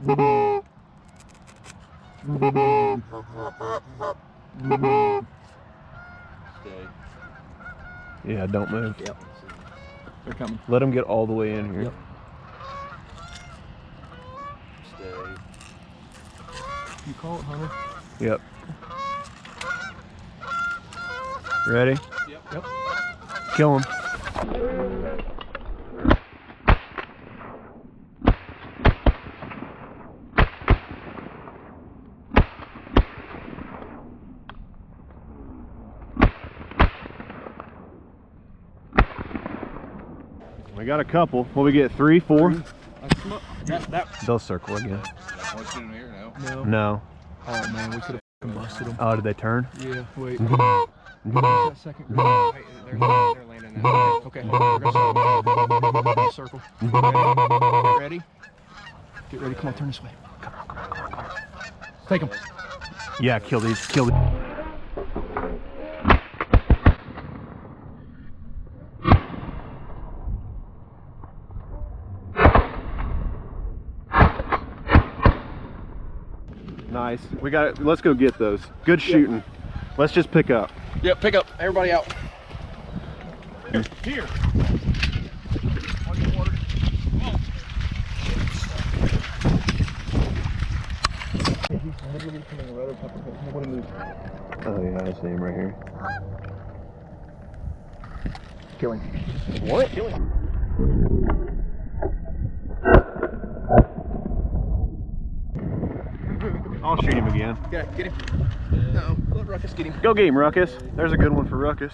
Stay. Yeah, don't move. Yep. They're coming. Let them get all the way in here. Yep. Stay. You call it, Hunter? Yep. Ready? Yep. Kill him. We got a couple. What we get? 3, 4? They'll circle again. What's in here now? No. No. Oh man, we could have busted them. Oh, did they turn? Yeah, wait. That second. Wait, they're landing now. Okay. We're gonna circle. Get ready. Get ready. Come on, turn this way. Come on. Take them. Yeah, kill these. Kill these. Nice. We got it. Let's go get those. Good shooting. Yep. Let's just pick up. Yep, pick up. Everybody out. Here. On the water. Oh yeah, I see him right here. Kill him. What? Kill him. I'll shoot him again. Yeah, get him. No, let Ruckus get him. Go get him, Ruckus. There's a good one for Ruckus.